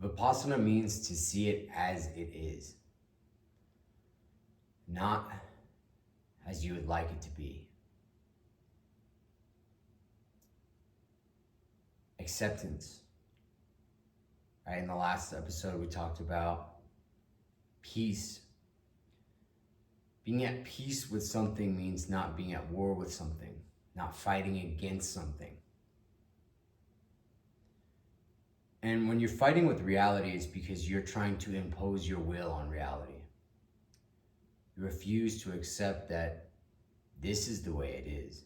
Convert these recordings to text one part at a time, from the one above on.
Vipassana means to see it as it is, not as you would like it to be. Acceptance. Right? In the last episode, we talked about peace. Being at peace with something means not being at war with something, not fighting against something. And when you're fighting with reality, it's because you're trying to impose your will on reality. You refuse to accept that this is the way it is.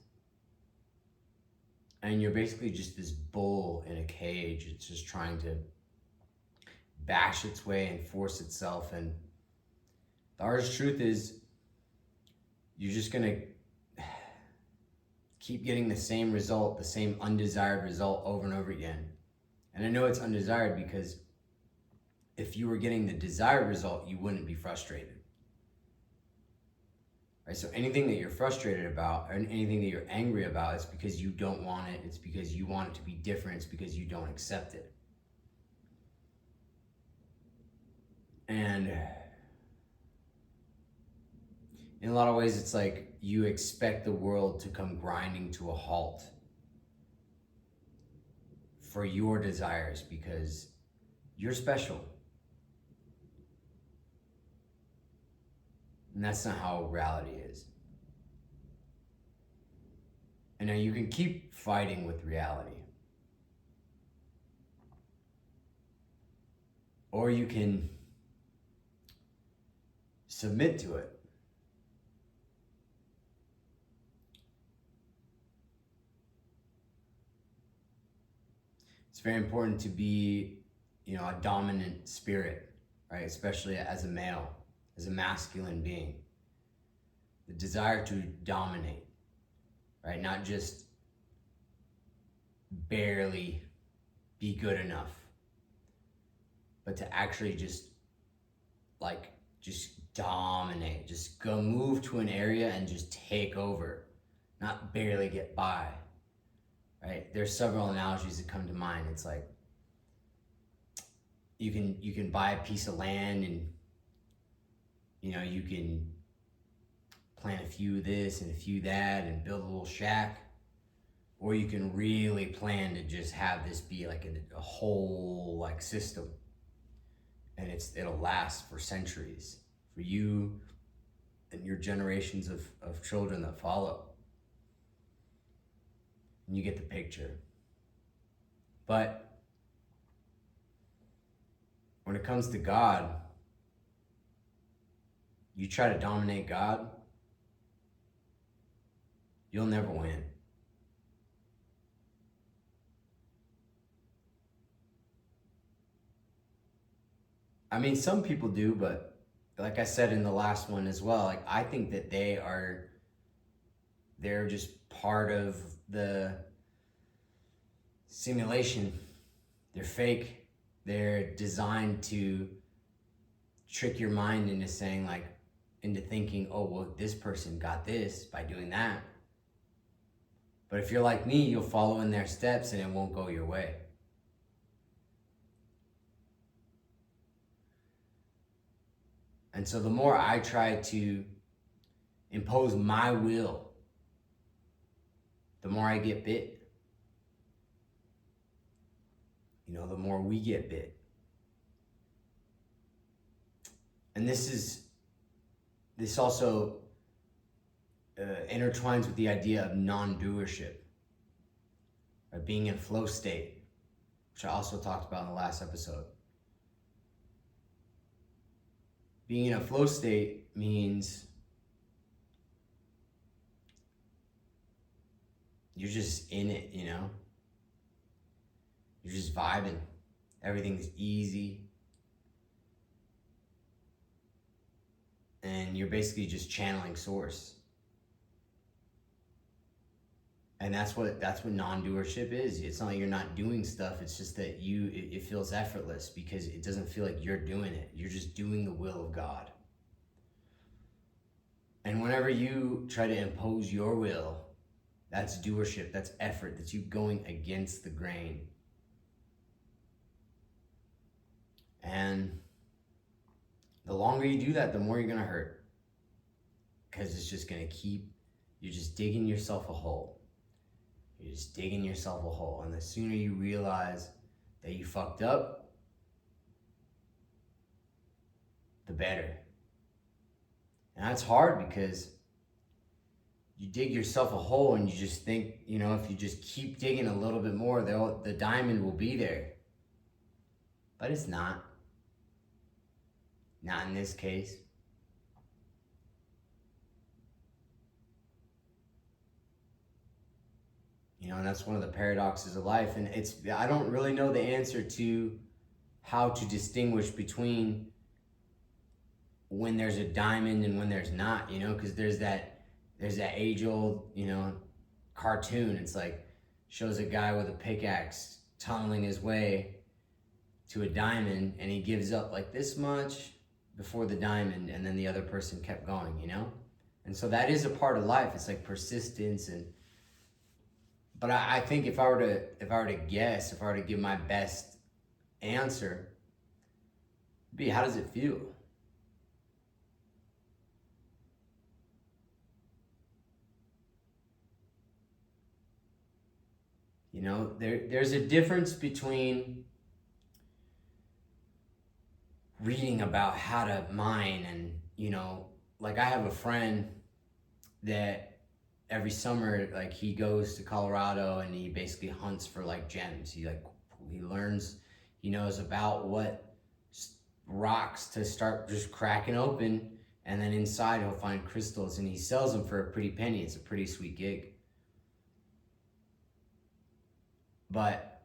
And you're basically just this bull in a cage. It's just trying to bash its way and force itself. And the hardest truth is you're just gonna keep getting the same result, the same undesired result over and over again. And I know it's undesired because if you were getting the desired result, you wouldn't be frustrated. Right? So anything that you're frustrated about or anything that you're angry about, it's because you don't want it. It's because you want it to be different. It's because you don't accept it. And in a lot of ways, it's like you expect the world to come grinding to a halt for your desires because you're special. And that's not how reality is. And now you can keep fighting with reality. Or you can submit to it. It's very important to be, a dominant spirit, right? Especially as a male, as a masculine being. The desire to dominate, right? Not just barely be good enough, but to actually just dominate, just go move to an area and just take over, not barely get by. Right? There's several analogies that come to mind. It's like you can buy a piece of land and you can plant a few this and a few that and build a little shack, or you can really plan to just have this be like a whole system, and it'll last for centuries for you and your generations of children that follow. And you get the picture. But when it comes to God, you try to dominate God, you'll never win. I mean, some people do, but like I said in the last one as well, I think that they're just part of the simulation. They're fake. They're designed to trick your mind into into thinking, oh, well, this person got this by doing that. But if you're like me, you'll follow in their steps and it won't go your way. And so the more I try to impose my will, the more I get bit. The more we get bit. And this also intertwines with the idea of non-doership, or being in flow state, which I also talked about in the last episode. Being in a flow state means you're just in it, You're just vibing. Everything's easy. And you're basically just channeling source. And that's what non-doership is. It's not like you're not doing stuff. It's just that it feels effortless because it doesn't feel like you're doing it. You're just doing the will of God. And whenever you try to impose your will, that's doership, that's effort, that's you going against the grain. And the longer you do that, the more you're going to hurt. Because it's just going to keep, you're just digging yourself a hole. You're just digging yourself a hole. And the sooner you realize that you fucked up, the better. And that's hard because you dig yourself a hole and you just think, if you just keep digging a little bit more, the diamond will be there. But it's not. Not in this case. And that's one of the paradoxes of life. And I don't really know the answer to how to distinguish between when there's a diamond and when there's not, because there's that age-old, cartoon. It's like, shows a guy with a pickaxe tunneling his way to a diamond, and he gives up like this much before the diamond, and then the other person kept going, And so that is a part of life. It's like persistence. But I think if I were to guess, if I were to give my best answer, it'd be, how does it feel? There's a difference between reading about how to mine and, like I have a friend that every summer, like, he goes to Colorado and he basically hunts for like gems. He learns, he knows about what rocks to start just cracking open, and then inside he'll find crystals, and he sells them for a pretty penny. It's a pretty sweet gig. But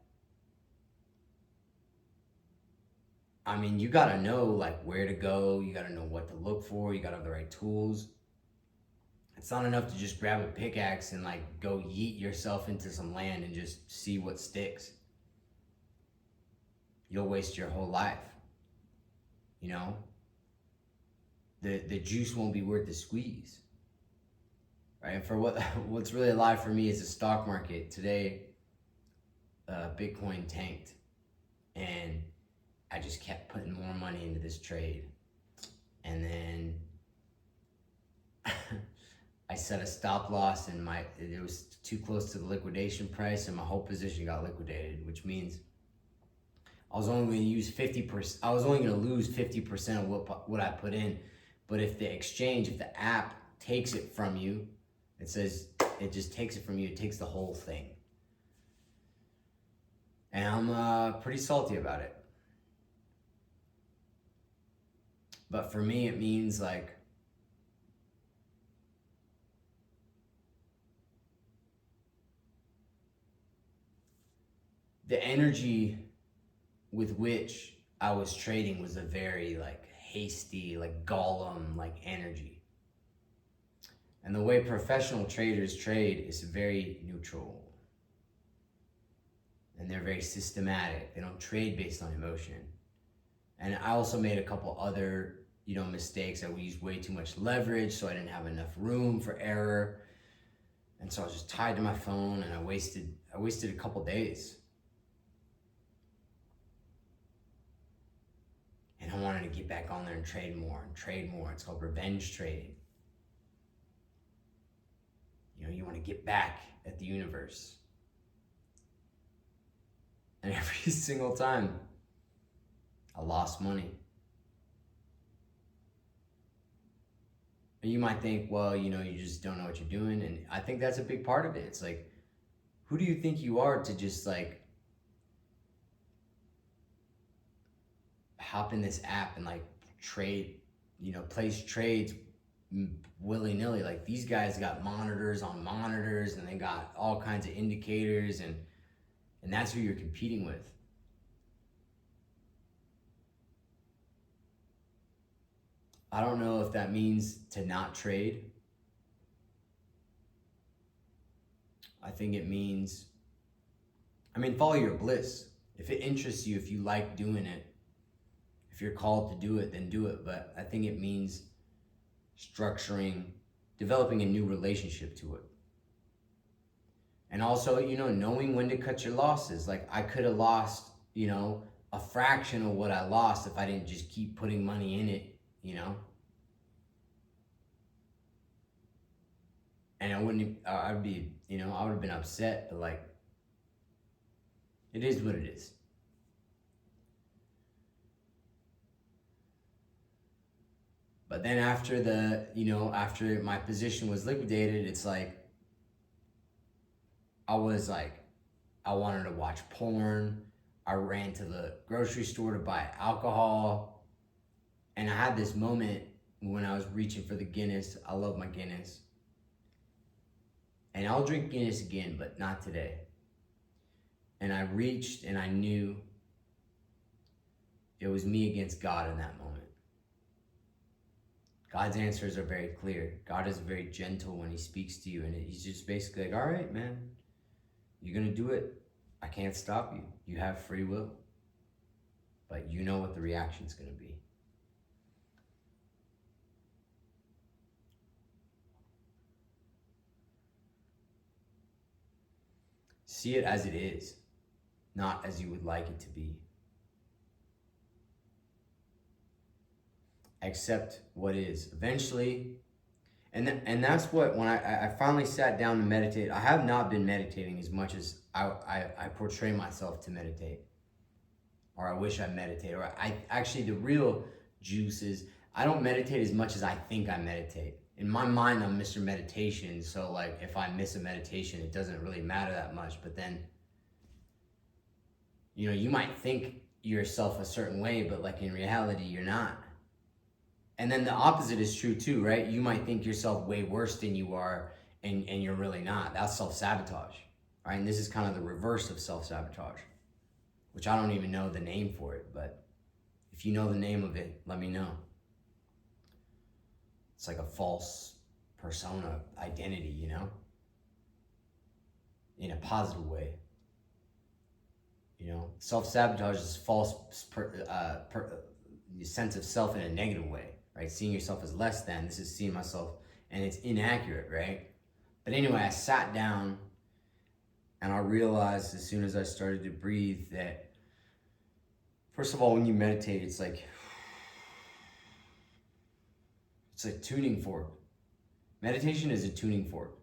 I mean, you gotta know like where to go, you gotta know what to look for, you gotta have the right tools. It's not enough to just grab a pickaxe and like go yeet yourself into some land and just see what sticks. You'll waste your whole life. The juice won't be worth the squeeze. Right? And for what's really alive for me is the stock market. Today, Bitcoin tanked, and I just kept putting more money into this trade. And then I set a stop loss, and it was too close to the liquidation price, and my whole position got liquidated, which means I was only going to use 50%. I was only going to lose 50% of what I put in. But if the app takes it from you, it says it just takes it from you. It takes the whole thing. And I'm pretty salty about it. But for me, it means like, the energy with which I was trading was a very like hasty, like Gollum like energy. And the way professional traders trade is very neutral. And they're very systematic. They don't trade based on emotion. And I also made a couple other, mistakes. I used way too much leverage, so I didn't have enough room for error. And so I was just tied to my phone, and I wasted a couple days. And I wanted to get back on there and trade more. It's called revenge trading. You want to get back at the universe. And every single time, I lost money. And you might think, well, you just don't know what you're doing. And I think that's a big part of it. It's like, who do you think you are to just like hop in this app and like trade, place trades willy-nilly? Like, these guys got monitors on monitors, and they got all kinds of indicators, and that's who you're competing with. I don't know if that means to not trade. I think it means, follow your bliss. If it interests you, if you like doing it, if you're called to do it, then do it. But I think it means developing a new relationship to it. And also, knowing when to cut your losses. Like, I could have lost, a fraction of what I lost if I didn't just keep putting money in it, you know? And I wouldn't, I'd be, you know, I would have been upset, but like, it is what it is. But then after the, you know, after my position was liquidated, it's like, I was like, I wanted to watch porn. I ran to the grocery store to buy alcohol. And I had this moment when I was reaching for the Guinness. I love my Guinness. And I'll drink Guinness again, but not today. And I reached and I knew it was me against God in that moment. God's answers are very clear. God is very gentle when he speaks to you. And he's just basically like, all right, man, you're going to do it. I can't stop you. You have free will. But you know what the reaction's going to be. See it as it is, not as you would like it to be. Accept what is. Eventually, and that's what, when I finally sat down to meditate, I have not been meditating as much as I portray myself to meditate. Or I wish I meditate. Or actually, the real juice is, I don't meditate as much as I think I meditate. In my mind, I'm Mr. Meditation, so like if I miss a meditation, it doesn't really matter that much. But then, you know, you might think yourself a certain way, but like in reality, you're not. And then the opposite is true too, right? You might think yourself way worse than you are, and you're really not. That's self-sabotage, right? And this is kind of the reverse of self-sabotage, which I don't even know the name for it, but if you know the name of it, let me know. It's like a false persona identity, you know? In a positive way. You know, self-sabotage is false sense of self in a negative way, right? Seeing yourself as less than. This is seeing myself, and it's inaccurate, right? But anyway, I sat down and I realized as soon as I started to breathe that, first of all, when you meditate, it's like a tuning fork. Meditation is a tuning fork.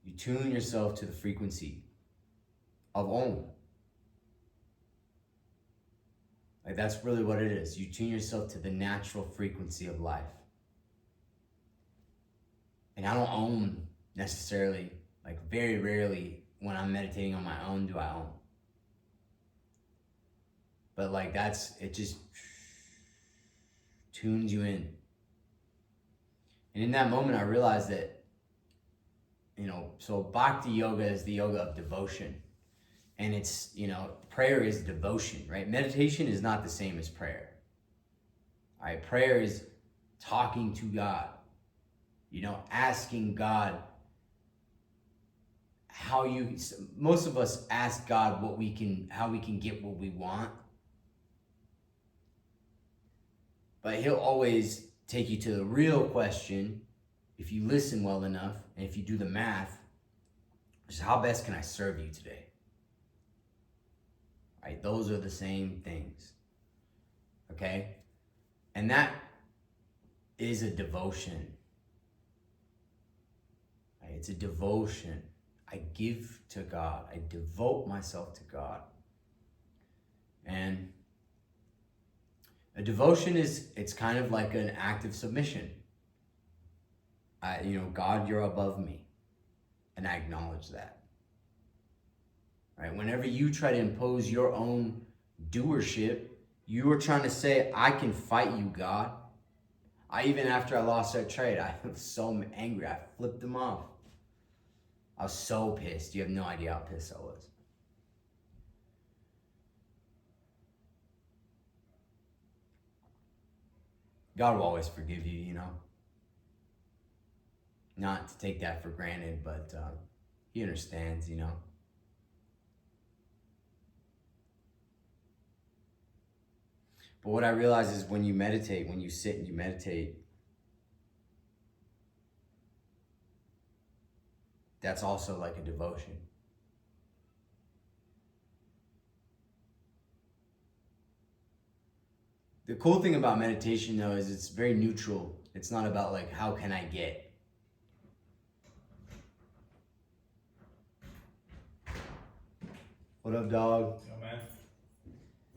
You tune yourself to the frequency of Om. Like, that's really what it is. You tune yourself to the natural frequency of life. And I don't Om necessarily, like very rarely when I'm meditating on my own do I Om. But like it just tunes you in. And in that moment, I realized that, you know, so Bhakti yoga is the yoga of devotion. And it's, you know, prayer is devotion, right? Meditation is not the same as prayer. All right, prayer is talking to God, you know, asking God most of us ask God how we can get what we want. But he'll always take you to the real question, if you listen well enough, and if you do the math, which is, how best can I serve you today? Right? Those are the same things. Okay? And that is a devotion. Right? It's a devotion. I give to God. I devote myself to God. And a devotion it's kind of like an act of submission. You know, God, you're above me. And I acknowledge that. Right? Whenever you try to impose your own doership, you are trying to say, I can fight you, God. Even after I lost that trade, I was so angry. I flipped him off. I was so pissed. You have no idea how pissed I was. God will always forgive you, you know. Not to take that for granted, but he understands, you know. But what I realize is when you meditate, when you sit and you meditate, that's also like a devotion. The cool thing about meditation though is it's very neutral. It's not about like, how can I get? What up, dog? Yo, man.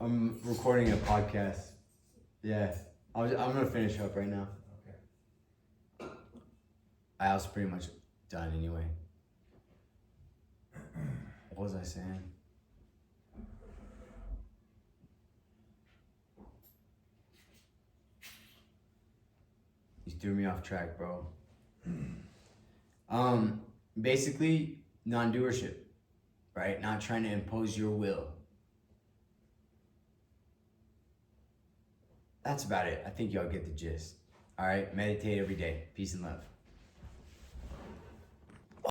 I'm recording a podcast. Yeah. I'm gonna finish up right now. Okay. I was pretty much done anyway. What was I saying? You threw me off track, bro. Basically, non-doership, right? Not trying to impose your will. That's about it. I think y'all get the gist. All right, meditate every day. Peace and love.